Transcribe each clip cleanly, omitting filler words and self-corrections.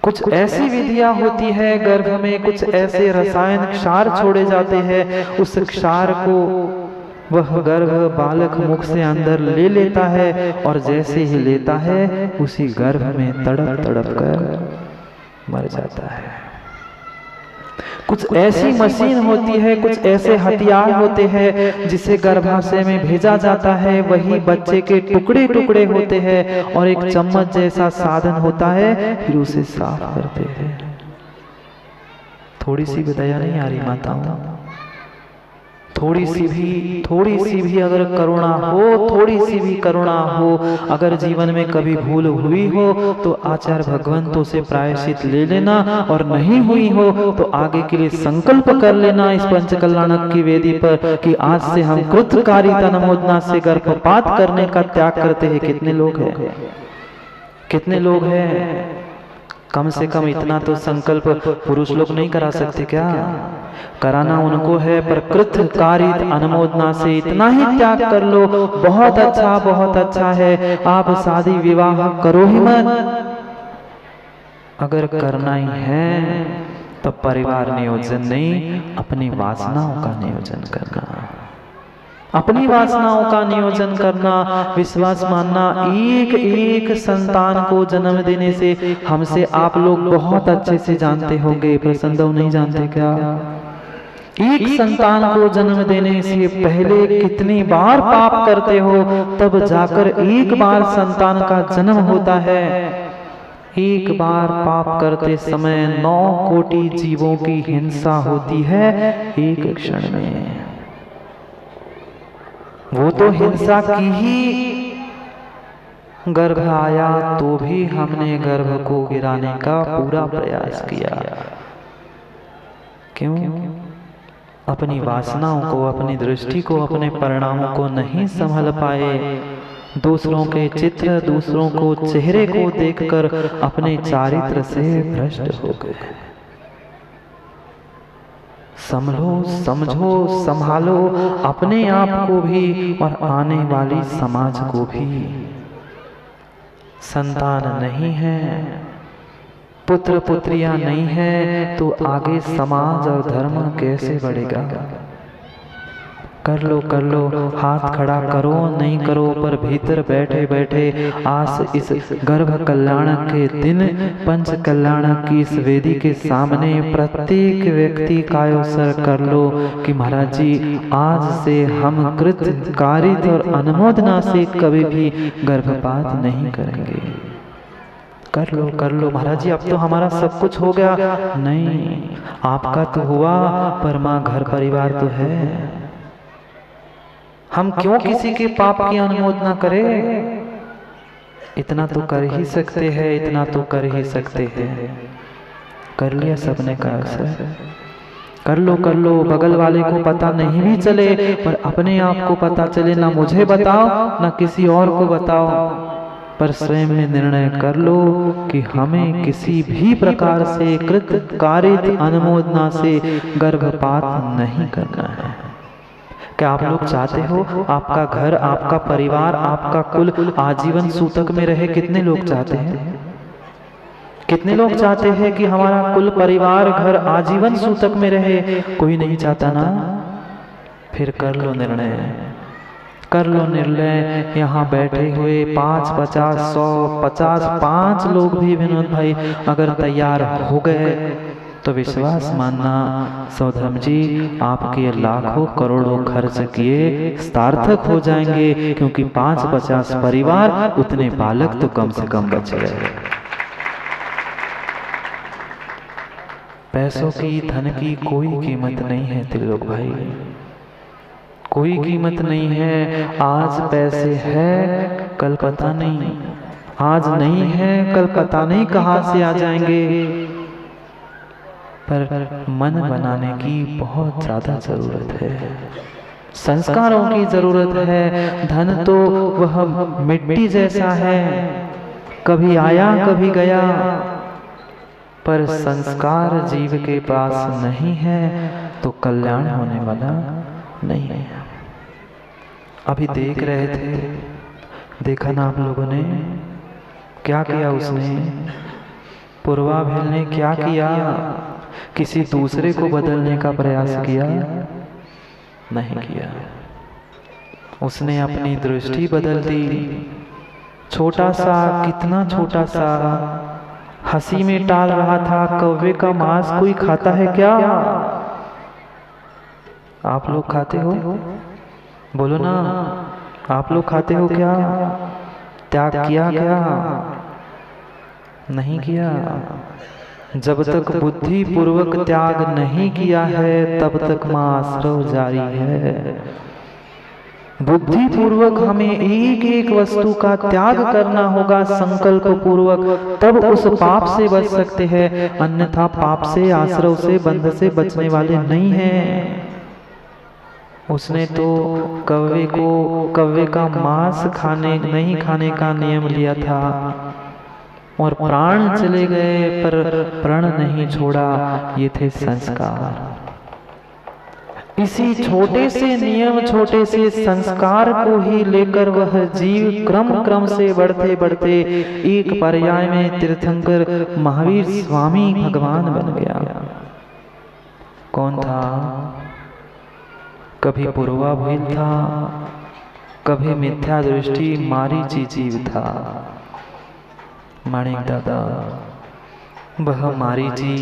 कुछ ऐसी विधियां होती है गर्भ में, कुछ ऐसे रसायन क्षार छोड़े जाते हैं, उस क्षार को वह गर्भ बालक मुख से अंदर ले लेता है और जैसे ही लेता है उसी गर्भ में तड़प तड़प कर मर जाता है। कुछ ऐसी मशीन होती है, कुछ ऐसे हथियार होते हैं जिसे गर्भाशय में भेजा जाता है, वही बच्चे के टुकड़े टुकड़े होते हैं और एक चम्मच जैसा साधन होता है, फिर उसे साफ करते हैं। थोड़ी सी भी दया नहीं आ रही माताओं? थोड़ी सी भी अगर करुणा हो, थोड़ी सी भी करुणा हो, अगर जीवन में कभी भूल हुई हो तो आचार्य भगवंतों से प्रायश्चित ले लेना, और नहीं हुई हो तो आगे के लिए संकल्प कर लेना इस पंचकल्याणक की वेदी पर कि आज से हम कृतकारिता नमोदना से गर्भपात करने का त्याग करते हैं। कितने लोग हैं? कितने लोग हैं? कम से कम इतना तो संकल्प पुरुष लोग नहीं करा सकते क्या? कराना उनको है, पर कृतकारित अनुमोदना से इतना ही त्याग कर लो, बहुत अच्छा है। आप शादी विवाह करो ही मत। अगर करना ही है तो परिवार नियोजन नहीं, अपनी वासनाओं का नियोजन करना, अपनी वासनाओं का नियोजन करना, विश्वास मानना। एक एक संतान को जन्म देने से हमसे आप लोग बहुत अच्छे से जानते होंगे, प्रसन्न नहीं जानते क्या? एक संतान को जन्म देने से पहले कितनी बार पाप करते हो, तब जाकर एक बार संतान का जन्म होता है। एक बार पाप करते समय 9 कोटि जीवों की हिंसा होती है एक क्षण में। वो तो हिंसा की ही, गर्भ आया तो भी हमने गर्भ को गिराने का पूरा प्रयास किया। क्यों? अपनी वासनाओं को, अपनी दृष्टि को, अपने परिणामों को नहीं संभल पाए। दूसरों के चित्र, दूसरों को चेहरे को देखकर अपने चारित्र से भ्रष्ट हो गए। समझो, समझो, संभालो अपने आप को भी और आने वाली समाज को भी। संतान नहीं है, पुत्र पुत्रियां नहीं है तो आगे समाज और धर्म कैसे बढ़ेगा? कर लो, हाथ खड़ा करो नहीं करो, पर भीतर बैठे बैठे आज इस गर्भ कल्याण के दिन पंच कल्याण की इस वेदी के सामने प्रत्येक व्यक्ति कायोसर कर लो कि महाराज जी आज से हम कृतकारित और अनुमोदना से कभी भी गर्भपात नहीं करेंगे। कर लो महाराज जी, अब तो हमारा सब कुछ हो गया। नहीं, आपका तो हुआ, पर मां घर परिवार तो है। हम क्यों किसी के पाप की अनुमोदना करें? इतना तो कर ही सकते हैं, इतना तो कर ही सकते हैं। कर लिया सबने का असर। कर लो, बगल वाले को पता नहीं भी चले, पर अपने आप को पता चले। ना मुझे बताओ ना किसी और को बताओ, पर स्वयं में निर्णय कर लो कि हमें किसी भी प्रकार से कृतकारित अनुमोदना से गर्भपात नहीं करना है। क्या आप लोग चाहते हो आपका घर, आपका परिवार, आपका कुल आजीवन सूतक में रहे? कितने लोग चाहते हैं? कितने लोग चाहते हैं कि हमारा कुल परिवार घर आजीवन सूतक में रहे? कोई नहीं चाहता ना। फिर कर लो निर्णय, कर लो निर्णय। यहाँ बैठे हुए 5, 50, 100, 50, 5 लोग भी विनोद भाई अगर तैयार हो गए तो विश्वास मानना सौधर्म जी आपके लाखों करोड़ों खर्च किए सार्थक हो जाएंगे, क्योंकि 5-50 परिवार, उतने बालक तो कम से कम बच गए। पैसों की, धन की कोई कीमत नहीं है त्रिलोक भाई, कोई कीमत नहीं है। आज पैसे है, कल पता नहीं, आज नहीं है कल पता नहीं कहां से आ जाएंगे। पर मन बनाने की बहुत ज्यादा जरूरत है, संस्कारों की जरूरत है। धन तो वह मिट्टी जैसा है, कभी आया कभी गया, पर संस्कार जीव के पास नहीं है तो कल्याण होने वाला नहीं है। अभी देख रहे थे, देखा ना आप लोगों ने क्या किया? उसने पूर्वाभिल ने क्या किया? किसी दूसरे को बदलने का प्रयास किया? नहीं किया। उसने अपनी दृष्टि बदल दी। छोटा सा, कितना छोटा सा, हंसी में टाल रहा था, कौवे का मांस कोई खाता है क्या? आप लोग खाते हो? बोलो ना, आप लोग खाते हो क्या? त्याग किया क्या? नहीं किया। जब तक बुद्धि पूर्वक त्याग नहीं किया है तब तक आश्रव जारी है। बुद्धि पूर्वक हमें एक एक वस्तु का त्याग करना होगा, संकल्प पूर्वक, तब उस पाप से बच सकते हैं। अन्यथा पाप से, आश्रव से, बंध से बचने वाले नहीं हैं। उसने तो कौवे का मांस नहीं खाने का नियम लिया था और प्राण चले गए, पर प्रण नहीं छोड़ा। ये थे संस्कार। इसी छोटे से नियम, छोटे से संस्कार को ही लेकर वह जीव क्रम से बढ़ते बढ़ते एक पर्याय में तीर्थंकर महावीर स्वामी भगवान बन गया। कौन था? कभी पूर्वाभिल था, कभी मिथ्या दृष्टि मारीची जीव था। माणिक दादा, वह मारीची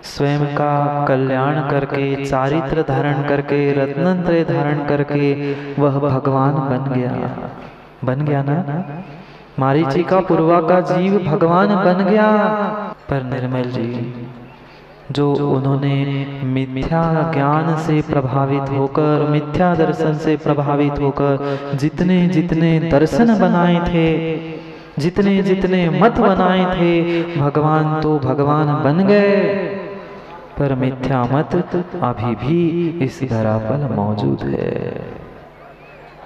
स्वयं का कल्याण करके, चारित्र धारण करके, रत्नत्रय धारण करके वह भगवान बन गया ना। मारीची का पूर्वा का जीव भगवान बन गया। पर निर्मल जी, जो उन्होंने मिथ्या ज्ञान से प्रभावित होकर, मिथ्या दर्शन से प्रभावित होकर जितने जितने दर्शन बनाए थे, जितने जितने मत बनाए थे, भगवान तो भगवान बन गए, पर मिथ्या मत अभी भी इस धरा पर मौजूद है।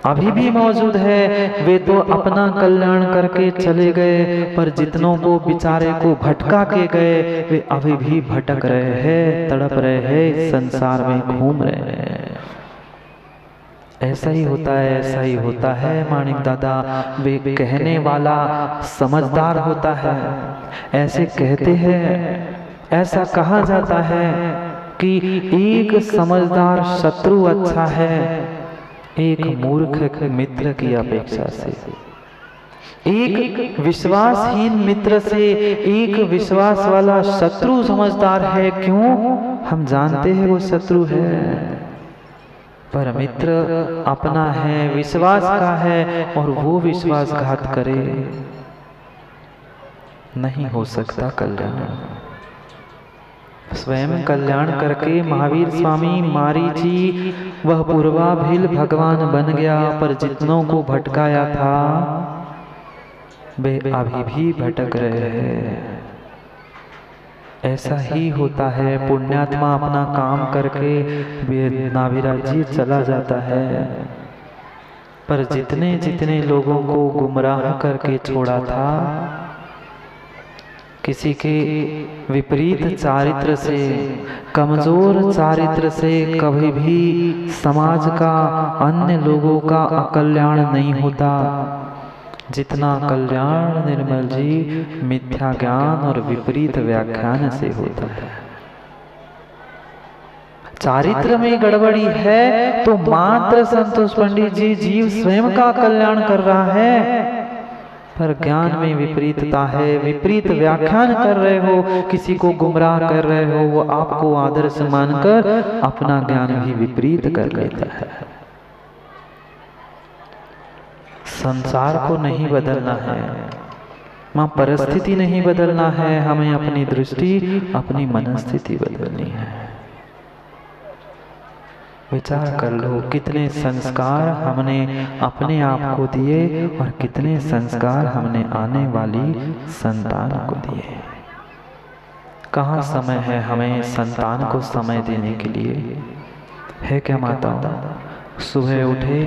अभी भी मौजूद है। वे तो अपना कल्याण करके चले गए, पर जितनों को बेचारे को भटका के गए, वे अभी भी भटक रहे हैं, तड़प रहे हैं, संसार में घूम रहे हैं। ऐसा ही होता है, ऐसा ही होता है माणिक दादा। वे कहने वाला समझदार होता है। ऐसे कहते हैं, ऐसा कहा जाता है कि एक समझदार शत्रु अच्छा है एक मूर्ख मित्र की अपेक्षा से। एक विश्वासहीन मित्र से एक विश्वास वाला शत्रु समझदार है। क्यों? हम जानते हैं वो शत्रु है, पर मित्र अपना है, विश्वास का है, और वो विश्वासघात करे, नहीं हो सकता कल्याण। स्वयं कल्याण करके महावीर स्वामी मारीची वह पूर्वाभिल भगवान बन गया, पर जितनों को भटकाया था वे अभी भी भटक रहे हैं। ऐसा ही होता है। पुण्यात्मा अपना काम करके नाभिराज्य चला जाता है, पर जितने जितने लोगों को गुमराह करके छोड़ा था, किसी के विपरीत चारित्र से, कमजोर चारित्र से कभी भी समाज का, अन्य लोगों का अकल्याण नहीं होता, जितना कल्याण निर्मल जी मिथ्या ज्ञान और विपरीत व्याख्यान से होता है। चारित्र में गड़बड़ी है तो मात्र संतोष पंडित जी जीव स्वयं का कल्याण कर रहा है, पर ज्ञान में विपरीतता है, विपरीत व्याख्यान कर रहे हो, किसी को गुमराह कर रहे हो, वो आपको आदर्श मानकर अपना ज्ञान भी विपरीत कर लेता है। संसार को नहीं बदलना है, मां परिस्थिति नहीं बदलना है, हमें अपनी दृष्टि, अपनी मनस्थिति बदलनी है। विचार कर लो, कितने संस्कार हमने अपने आप को दिए और कितने संस्कार हमने आने वाली संतान को दिए। कहाँ समय है हमें संतान को समय देने के लिए? है क्या माताओं? सुबह उठे,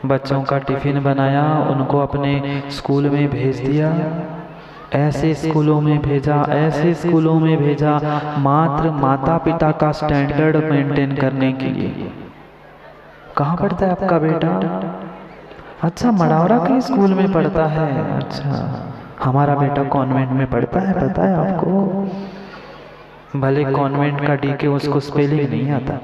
बच्चों का टिफिन बनाया, उनको अपने स्कूल में भेज दिया, ऐसे स्कूलों में भेजा, ऐसे स्कूलों में भेजा, मात्र माता पिता का स्टैंडर्ड मेंटेन करने के लिए। कहाँ पढ़ता है आपका बेटा? अच्छा, मड़ावरा के स्कूल में पढ़ता है। अच्छा, हमारा बेटा कॉन्वेंट में पढ़ता है, पता है आपको? भले कॉन्वेंट का डीके उसको स्पेलिंग नहीं आता।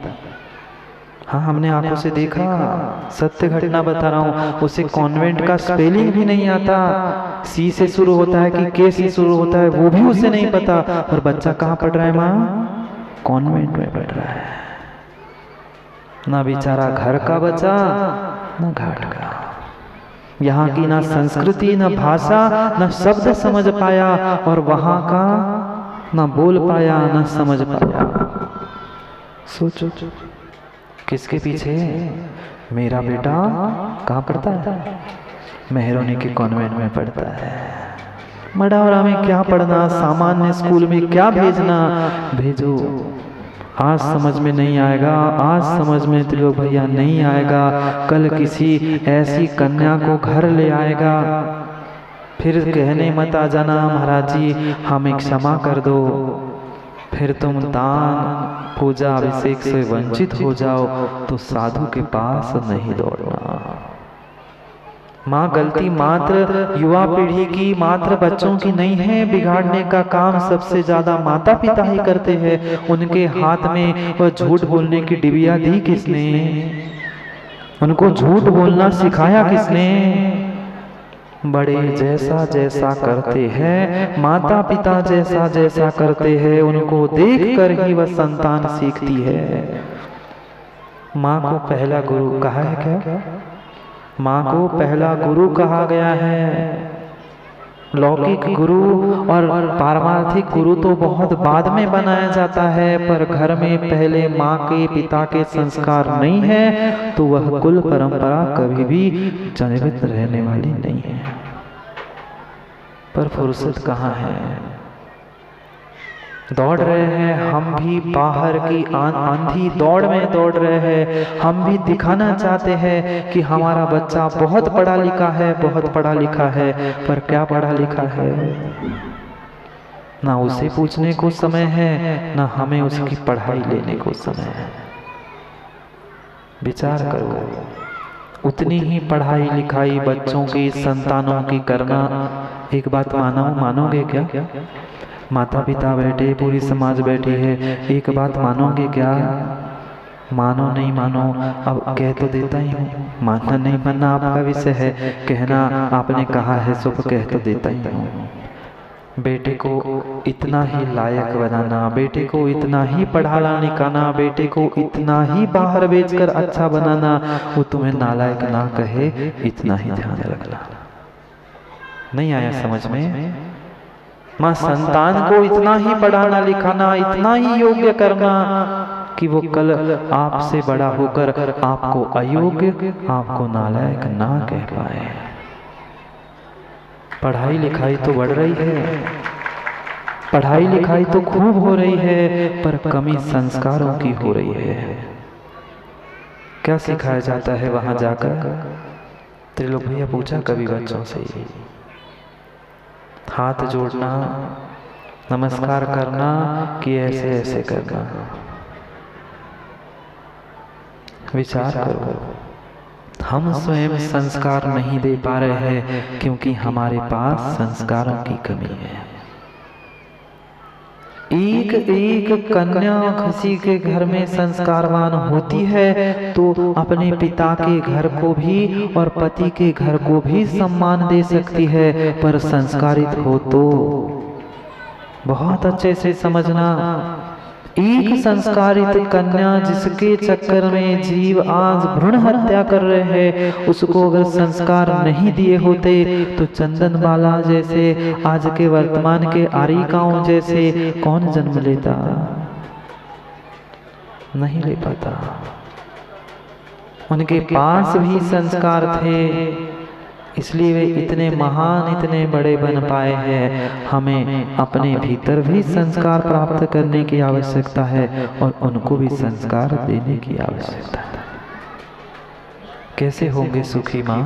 हाँ, हमने आंखों से देखा, सत्य घटना बता रहा हूँ। उसे कॉन्वेंट का स्पेलिंग भी नहीं आता। सी से शुरू होता है कि के से शुरू होता है वो भी उसे नहीं पता। और बच्चा कहाँ पढ़ रहा है माँ? कॉन्वेंट में पढ़ रहा है। ना बेचारा घर का बचा, ना घाट का। यहाँ की ना संस्कृति, ना भाषा, ना शब्द समझ पाया, और वहां का ना बोल पाया, ना समझ पाया। सोचो किसके पीछे? मेरा बेटा कहाँ पढ़ता है? मेहरोनी के कॉन्वेंट में पढ़ता है। मडावरा में क्या पढ़ना, सामान्य स्कूल में क्या भेजना? भेजो, आज समझ में नहीं आएगा, आज समझ में त्रिलोक भैया नहीं आएगा, कल किसी ऐसी कन्या को घर ले आएगा, फिर कहने मत आ जाना महाराज जी हमें क्षमा कर दो, फिर तुम दान पूजा अभिषेक से वंचित हो जाओ तो साधु के पास नहीं दौड़ना। माँ, गलती मात्र युवा पीढ़ी की, मात्र बच्चों की नहीं है। बिगाड़ने का काम सबसे ज्यादा माता पिता ही करते हैं। उनके हाथ में वह झूठ बोलने की डिबिया दी किसने? उनको झूठ बोलना सिखाया किसने? बड़े जैसा जैसा करते हैं, माता पिता जैसा जैसा करते हैं, उनको देखकर ही वह संतान सीखती है। माँ को पहला गुरु कहा है क्या? माँ को पहला गुरु कहा गया है। लौकिक गुरु और पारमार्थिक गुरु तो बहुत बाद में बनाया जाता है, पर घर में पहले माँ के पिता के संस्कार नहीं है तो वह कुल परंपरा कभी भी जीवित रहने वाली नहीं है। पर फुर्सत कहाँ है? दौड़ रहे हैं हम भी, बाहर की आंधी दौड़ में दौड़ रहे हैं। हम भी दिखाना चाहते हैं कि हमारा बच्चा बहुत पढ़ा लिखा है, बहुत पढ़ा लिखा है, पर क्या पढ़ा लिखा है? ना उसे पूछने को समय है, ना हमें उसकी पढ़ाई लेने को समय है। विचार करो, उतनी ही पढ़ाई लिखाई बच्चों की, संतानों की करना। एक बात मानोगे क्या? माता पिता बैठे, पूरी समाज बैठी है, एक बात मानोगे क्या? मानो नहीं मानो, अब कह तो देता ही हूँ। मानना नहीं मानना आपका विषय है, कहना आपने कहा है सो कह तो देता ही हूँ। बेटे को इतना ही लायक बनाना, बेटे को इतना ही पढ़ाना लिखाना, बेटे को इतना ही बाहर बेचकर अच्छा बनाना, वो तुम्हें नालायक ना कहे, इतना ही ध्यान रखना। नहीं आया समझ में? माँ, संतान को इतना ही पढ़ाना लिखाना, इतना ही योग्य करना कि वो कल आपसे बड़ा होकर आपको अयोग्य, आपको नालायक ना कह पाए। पढ़ाई लिखाई तो बढ़ रही है, पढ़ाई लिखाई तो खूब हो रही है, पर कमी संस्कारों की हो रही है। क्या सिखाया जाता है वहां जाकर? त्रिलोक भैया पूछा कभी बच्चों से? हाथ जोड़ना, नमस्कार करना कि ऐसे ऐसे करना? विचार करो, हम स्वयं संस्कार नहीं दे पा रहे हैं क्योंकि हमारे पास संस्कारों की कमी है। एक एक कन्या किसी के घर में संस्कारवान होती है तो अपने पिता के घर को भी और पति के घर को भी सम्मान दे सकती है, पर संस्कारित हो तो बहुत अच्छे से समझना, एक संस्कारित कन्या जिसके चक्कर में जीव आज भ्रूण हत्या कर रहे हैं, उसको अगर संस्कार नहीं दिए होते तो चंदन बाला जैसे, आज के वर्तमान के आरिकाओं जैसे कौन जन्म लेता? नहीं ले पाता। उनके पास भी संस्कार थे, इसलिए वे इतने महान, इतने बड़े बन पाए हैं। हमें अपने भीतर भी संस्कार प्राप्त करने की आवश्यकता है और उनको भी संस्कार देने की आवश्यकता है। कैसे होंगे सुखी माँ?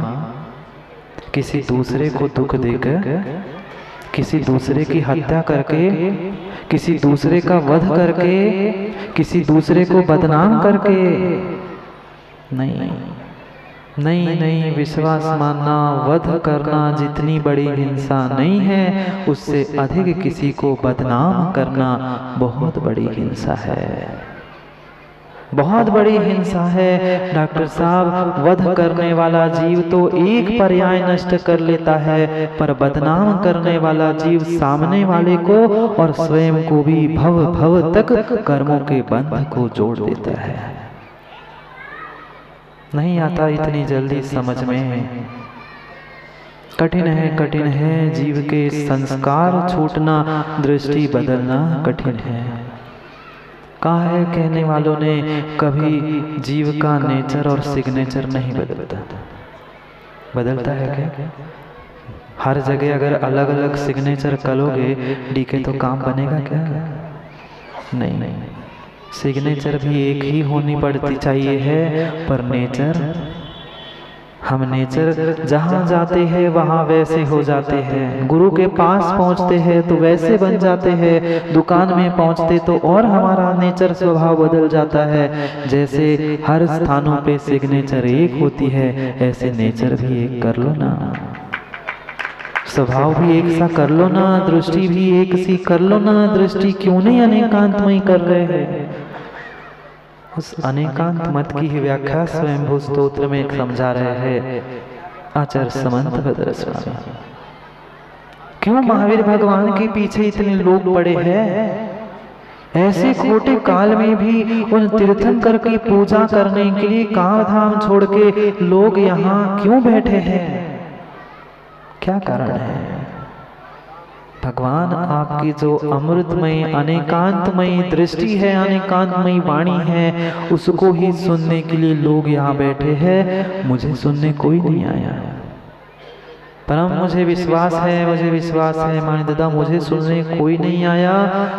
किसी दूसरे को दुख देकर, किसी दूसरे की हत्या करके, किसी दूसरे का वध करके, किसी दूसरे को बदनाम करके नहीं। नहीं नहीं, विश्वास मानना, वध करना जितनी बड़ी हिंसा नहीं है, उससे अधिक किसी को बदनाम करना बहुत बड़ी हिंसा है, बहुत बड़ी हिंसा है। डॉक्टर साहब, वध करने वाला जीव तो एक पर्याय नष्ट कर लेता है, पर बदनाम करने वाला जीव सामने वाले को और स्वयं को भी भव भव तक कर्मों के बंध को जोड़ देता है। नहीं आता इतनी जल्दी समझ में। कठिन है जीव के संस्कार छूटना, दृष्टि बदलना कठिन है। कहा है कहने वालों ने, कभी जीव का नेचर और सिग्नेचर नहीं बदलता। बदलता है क्या? हर जगह अगर अलग अलग सिग्नेचर करोगे डीके तो काम बनेगा क्या? नहीं, सिग्नेचर भी एक ही होनी पड़ती चाहिए है, पर नेचर, हम नेचर जहाँ जाते हैं वहाँ वैसे हो जाते हैं। गुरु के पास पहुँचते हैं तो वैसे बन जाते हैं, दुकान में पहुँचते तो और हमारा नेचर स्वभाव बदल जाता है। जैसे हर स्थानों पे सिग्नेचर एक होती है, ऐसे नेचर भी एक कर लो ना, स्वभाव भी एक सा कर लो ना, दृष्टि भी एक सी कर लो ना। दृष्टि क्यों नहीं अनेकांतमय कर रहे हैं? उस अनेकांत मत की ही व्याख्या स्वयंभू स्तोत्र में समझा रहे हैं आचार्य समंत भद्र स्वामी। क्यों महावीर भगवान के पीछे इतने लोग पड़े हैं? ऐसे खोटे काल में भी उन तीर्थंकर की पूजा करने के लिए काम धाम छोड़ के लोग यहाँ क्यों बैठे हैं? क्या कारण है? भगवान आपकी जो अमृतमयी अनेकांतमयी दृष्टि है, अनेकांतमयी वाणी है, उसको ही सुनने के लिए लोग यहाँ बैठे हैं। मुझे सुनने कोई नहीं आया, परम मुझे विश्वास है मानी दादा, मुझे सुनने कोई नहीं आया।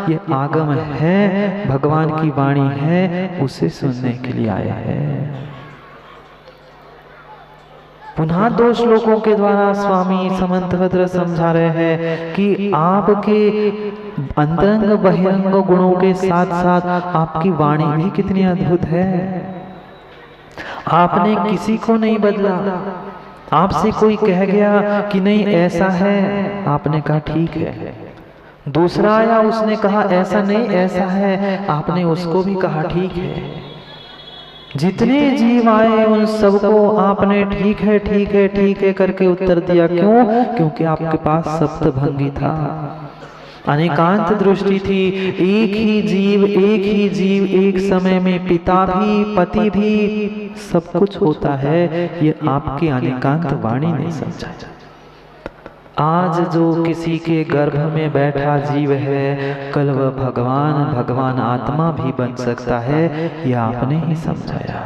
ये आगम है, भगवान की वाणी है, उसे सुनने के लिए आया है। पुनः दो श्लोकों के द्वारा स्वामी समंत भद्र समझा रहे हैं कि आपके अंतरंग बहिरंग गुणों के साथ साथ आपकी वाणी भी कितनी अद्भुत है। आपने किसी को नहीं बदला। आपसे कोई कह गया कि नहीं ऐसा है, आपने कहा ठीक है। दूसरा आया, उसने कहा ऐसा नहीं ऐसा है, आपने उसको भी कहा ठीक है। जितने जीव आए उन सबको आपने ठीक है करके उत्तर दिया। क्यों? क्योंकि आपके पास सप्तभंगी था, अनेकांत दृष्टि थी। एक ही जीव एक समय में पिता भी पति भी सब कुछ होता है। ये आपकी अनेकांत वाणी नहीं समझा। आज जो किसी के गर्भ में बैठा जीव है, कल वह भगवान आत्मा भी बन सकता है, यह आपने ही समझाया।